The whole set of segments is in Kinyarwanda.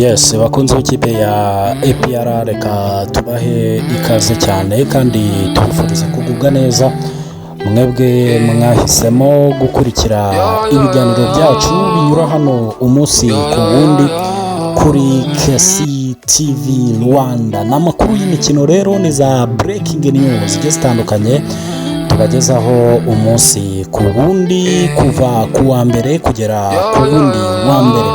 Yes, bakunze ikipe ya APR reka tubahe ikaze cyane kandi tubifuriza kugubwa neza. Mwebwe mwahisemo gukurikira ibiganiro byacu binyura hano umunsi ku wundi kuri KC TV Rwanda. N'amakuru y'imikino rero ni za breaking news zigiye zitandukanye tubagezaho umunsi ku wundi kuva ku wa mbere kugera ku wundi wa mbere.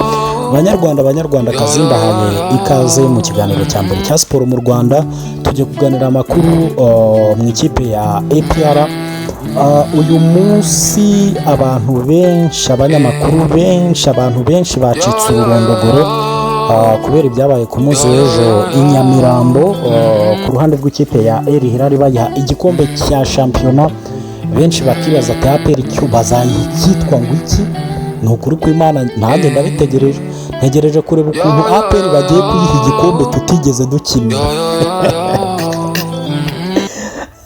Banyarwandakazi mbahaye ikaze mu kiganiro cya mbere cya siporo mu Rwanda. Tujye kuganira amakuru mu ikipe ya APR. Uyu munsi abantu benshi, abanyamakuru benshi, abantu benshi bacitse ururondogoro kubera ibyabaye ku munsi w'ejo i Nyamirambo ku ruhande rw'ikipe ya El Hilal bayiha igikombe cya shampiyona. Benshi bakibaza ati APR icyo bazayitwa ngo iki. Ni ukuri kw'Imana nanjye ntegereje kureba ukuntu APR bagiye kuyiha igikombe tutigeze dukinira.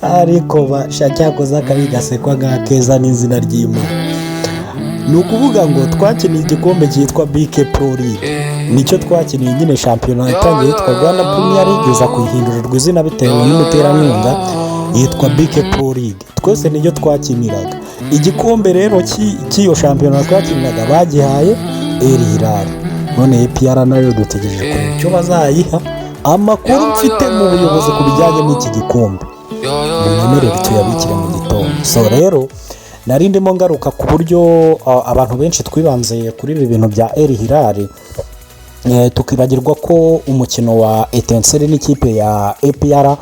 Ariko bashacyakoze akabi gasekwa nka keza n'izina ry'Imana. Ni ukuvuga ngo twakiniye igikombe cyitwa BK Pro League, nicyo twakiniye nyine shampiyona yatangiye yitwa Rwanda Premier League, iza kuyihindurirwa izina bitewe n'umuterankunga yitwa BK Pro League. Twese nibyo twakiniraga. Igikombe rero cy'iyo shampiyona twakiniraga bagihaye El Hilal. None APR nayo dutegereje kureba icyo bazayiha. Amakuru mfite mu buyobozi ku bijyanye n'iki gikombe munyemerere tuyabikire mu gitondo. So rero nari ndimo ngaruka ku buryo abantu benshi twibanze kuri ibi bintu bya El Hilal, tukibagirwa ko umukino wa Etincelle n'ikipe ya APR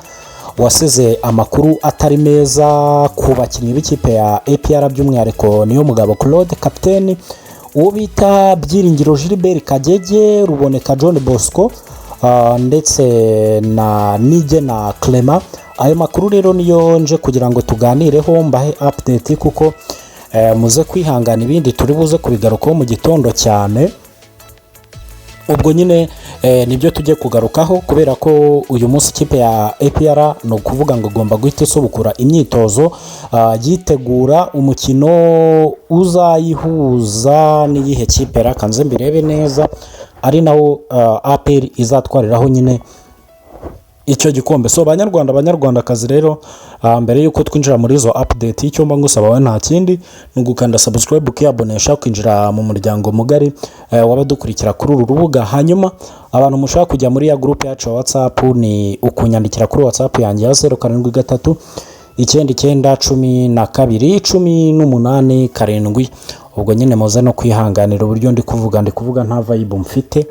wasize amakuru atari meza ku bakinnyi b'ikipe ya APR, by'umwihariko niyo mugabo Claude kapiteni, uwo bita Byiringiro Gilbert Kagege, Ruboneka John Bosco ndetse na Nige na Clement. Ayo makuru rero niyo nje kugira ngo tuganireho mbahe update, kuko muze kwihangana ibindi turi buze kubigarukaho mu gitondo cyane. Ubwo nyine nibyo tujye kugarukaho, kubera ko uyu munsi ikipe ya APR no kuvuga ngo igomba guhita isubukura imyitozo yitegura umukino uzayihuza n'iyihe kipe rakanze mbirebe neza, ari nawo APR izatwariraho nyine icyo gikombe. So banyarwandakazi rero, mbere yuko twinjira muri izo update, icyo mba ngusaba we nta kindi ni ugukanda subscribe, ukiyabonesha, kwinjira mu muryango mugari w'abadukurikira kuri uru rubuga. Hanyuma abantu mushaka kujya muri ya group yacu ya WhatsApp ni ukunyandikira kuri WhatsApp yanjye ya 0739 9218. Ubwo nyine muze no kwihanganira uburyo ndi kuvuga nta vibe mfite.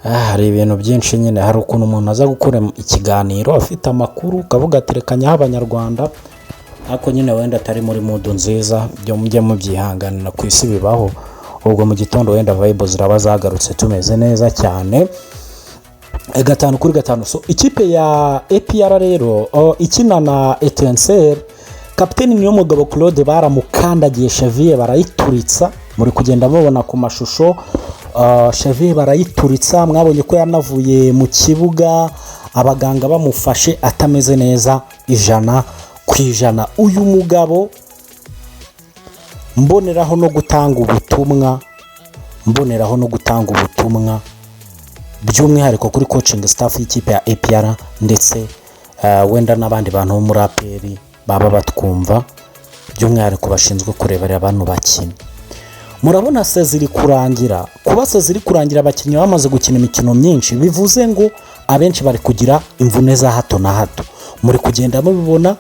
Hari ibintu byinshi nyine, hari ukuntu umuntu aza gukora ikiganiro afite amakuru ukavuga ati reka nyaha abanyarwanda, ariko nyine wenda atari muri mood nziza, byo mujye mubyihanganira, ku isi bibaho. Ubwo mu gitondo wenda vibe ziraba zagarutse tumeze neza cyane. 5-5. So ikipe ya APR rero ikina na Etincelle, kapiteni niyo mugabo Claude baramukandagiye Xavier barayituritsa, muri kugenda mubona ku mashusho. Xavier barayituritsa, mwabonye ko yanavuye mu kibuga abaganga bamufashe atameze neza 100%. Uyu mugabo mboneraho no gutanga ubutumwa by'umwihariko kuri coaching staff y'ikipe ya APR, ndetse wenda n'abandi bantu bo muri APR baba batwumva, by'umwihariko bashinzwe kureberera abantu bakina. Murabona seziri kurangira, kuba seziri kurangira abakinnyi bamaze gukina imikino myinshi, bivuze ngo abenshi bari kugira imvune za hato na hato. Muri kugenda mubibona,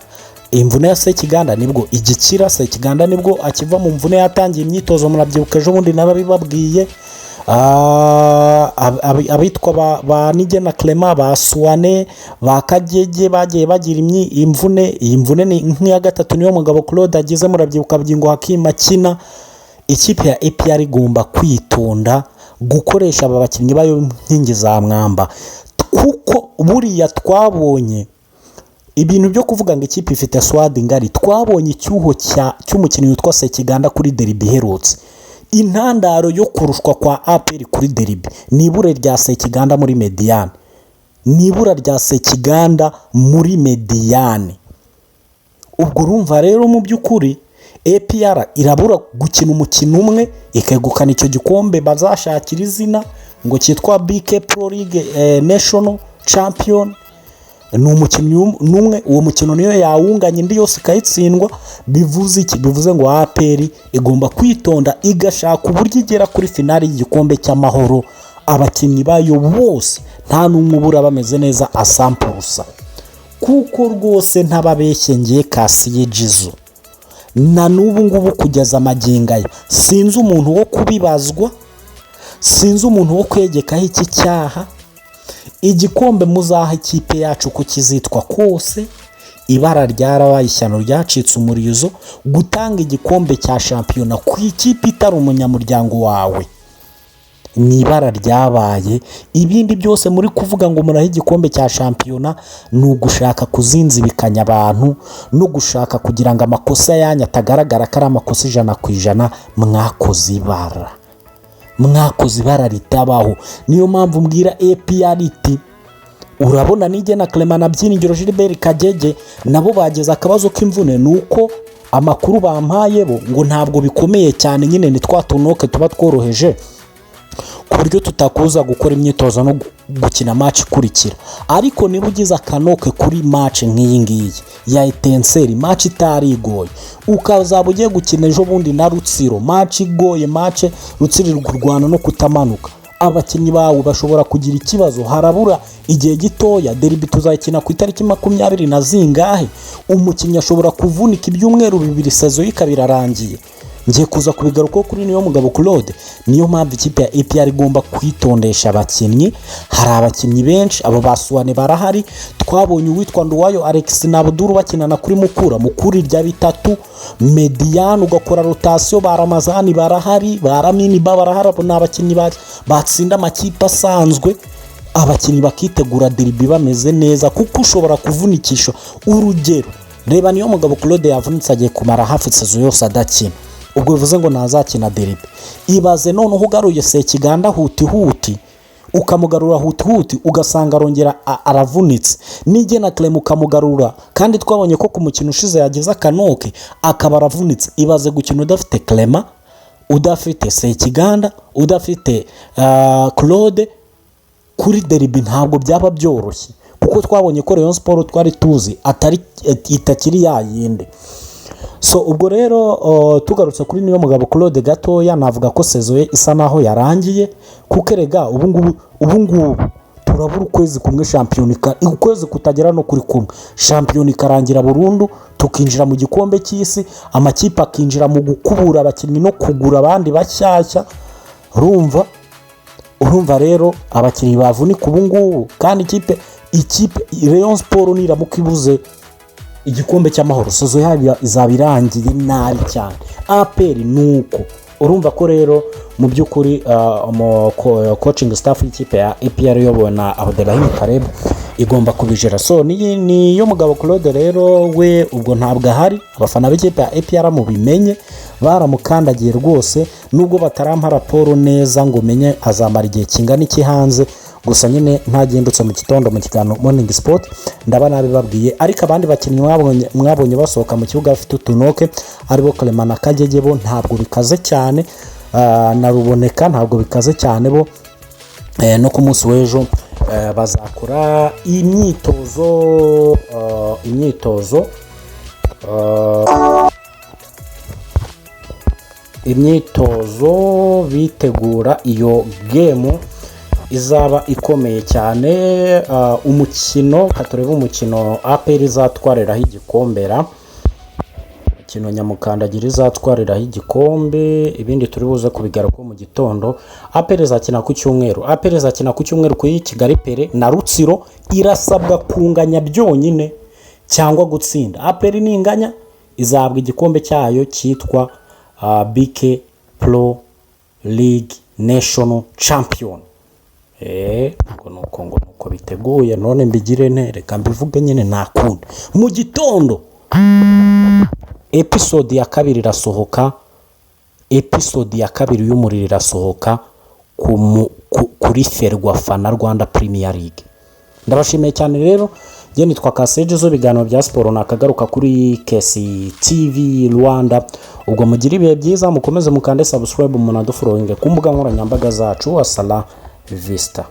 imvune ya Sekiganda nibwo igikira, Sekiganda nibwo akiva mu mvune yatangiye imyitozo. Murabyibuka ejo bundi nababibabwiye, abitwa ba Nige na Clement, ba Suwane, ba Kagege bagiye bagira imvune. Iyi mvune ni nk'iya gatatu niyo mugabo Claude agize. Murabyibuka Bugingo Hakim akina. Ikipe ya APR igomba kwitonda gukoresha aba bakinnyi bayo nkingi za mwamba, kuko buriya twabonye ibintu byo kuvuga ngo ikipe ifite swad ngari. Twabonye icyuho cy'umukinnyi witwa Sekiganda kuri derby herutse. Intandaro yo kurushwa kwa APR kuri derby nibure rya Sekiganda muri mediane. Ubwo urumva rero mu by'ukuri APR irabura gukina umukino umwe ikegukana icyo gikombe bazashakira izina ngo cyitwa BK Pro League National Champion. Ni umukino n'umwe, uwo mukino niyo yawunganye indi yose ikayitsindwa. Bivuze iki? Bivuze ngo APR igomba kwitonda igashaka uburyo igera kuri finali y'igikombe cy'amahoro. Abakinnyi bayo bose nta n'umwe ubura bameze neza asampurusa, kuko rwose ntababeshye ngiye Kasiye Jizo na n'ubu ngubu kugeza amagingo aya sinzi umuntu wo kubibazwa, sinzi umuntu wo kwegekaho iki cyaha. Igikombe muzaha ikipe yacu ko kizitwa kose, ibara ryarabaye, ishyano ryacitse umurizo. Gutanga igikombe cya shampiyona ku ikipe itari umunyamuryango wawe ni ibara ryabaye. Ibindi byose muri kuvuga ngo murahe igikombe cya shampiyona ni ugushaka kuzinzibikanya abantu no gushaka kugira ngo amakosa yanyu atagaragara ko ari amakosa 100%. Mwakoze ibara ritabaho. Niyo mpamvu mbwira APR iti urabona nige na Clement na Byiringiro Gilbert Kagege nabo bageze akabazo k'imvune, nuko amakuru bampaye bo ngo ntabwo bikomeye cyane, nyine ni twatunoke tuba tworoheje ku buryo tutakuza gukora imyitozo no gukina match ikurikira. Ariko niba ugize akanoke kuri match nk'iyi ngiyi ya Etincelle, match itari igoye, ukazaba ugiye gukina ejo bundi na Rutsiro, match igoye, match Rutsiro kurwana no kutamanuka, abakinnyi bawe bashobora kugira ikibazo. Harabura igihe gitoya, derby tuzayikina ku itariki 20 na zingahe, umukinnyi ashobora kuvunika ibyumweru 2 sezo ikabirarangiye. Ngiye kuza kubigaruka kuri niyo mugabo Claude. Niyo mpamvu ikipe ya APR igomba kwitondesha abakinnyi. Hari abakinnyi benshi, abo basuwane barahari. Twabonye uwitwa Nduwayo Alex na Abdul bakinana kuri Mukura irya bitatu, Median ugakora rotation, baramazani barahari, baramini barahari. Abo n'abakinnyi batsinda amakipe asanzwe, abakinnyi bakitegura derby bameze neza, kuko ushobora kuvunikisha. Urugero, reba niyo mugabo Claude yavunitse agiye kumara hafi sezo yose adakina, ubwo bivuze ngo nazakina derby. Ibaze noneho ugaruye Sekiganda huti ukamugarura huti ugasanga arongera aravunitse, nige na Clement ukamugarura, kandi twabonye ko ku mukino ushize yagize akanoke akaba aravunitse. Ibaze gukina udafite Clement, udafite Sekiganda, udafite Claude kuri derby, ntabwo byaba byoroshye, kuko twabonye ko Rayon Sport twari tuzi itakiri yayinde. So ubwo rero tugarutse kuri niyo mugabo Claude gatoya, navuga ko sezo ye isa naho yarangiye, kuko erega ubu ngubu turabura ukwezi kumwe shampiyona, ukwezi kutagera no kuri kumwe shampiyona ikarangira burundu, tukinjira mu gikombe cy'isi, amakipe akinjira mu gukubura abakinnyi no kugura abandi bashyashya. Urumva rero abakinnyi bavunika ubu ngubu, kandi ikipe Rayon Sport niramuka ibuze igikombe cy'amahoro, sezo yayo izaba irangiye nabi cyane. APR nuko urumva ko rero mu by'ukuri coaching staff y'ikipe ya APR yobowe na Abdelrahim Kareb igomba kubijera. So niyo mugabo Claude rero we ubwo ntabwo ahari, abafana b'ikipe ya APR mu bimenye baramukandagiye rwose, nubwo batarampa raporo neza ngo menye azamara igihe kingana iki hanze. Gusa nyine ntagendutse mu gitondo mu kiganiro Morning Sport ndaba nabibabwiye. Ariko abandi bakinnyi mwabonye basohoka mu kibuga bafite utunoke aribo Clement na Kagege, bo ntabwo bikaze cyane, na Ruboneka ntabwo bikaze cyane. Bo no ku munsi w'ejo bazakora imyitozo bitegura iyo game izaba ikomeye cyane. Umukino katureba umukino APR izatwariraho igikombe, umukino nyamukandagira izatwariraho igikombe. Ibindi turi buze kubigaruka mu gitondo. APR izakina ku cyumweru kuri Kigali Pere na Rutsiro. Irasabwa kunganya byonyine cyangwa gutsinda. APR ninganya izabwa igikombe cyayo cyitwa BK Pro League National Champion. Nuko biteguye, none mbigire nte, reka mbivuge nyine nakunda. Mu gitondo episode ya 2 irasohoka, episode ya 2 y'umuriro irasohoka kuri Ferwafa na Rwanda Premier League. Ndabashimiye cyane rero, njye nitwa Kaseje zo biganiro bya siporo nakagaruka kuri Kesi TV Rwanda. Ubwo mugira ibihe byiza, mukomeze mukande subscribe, umuntu adufollowing ku mbuga nkoranyambaga zacu. Asala vista.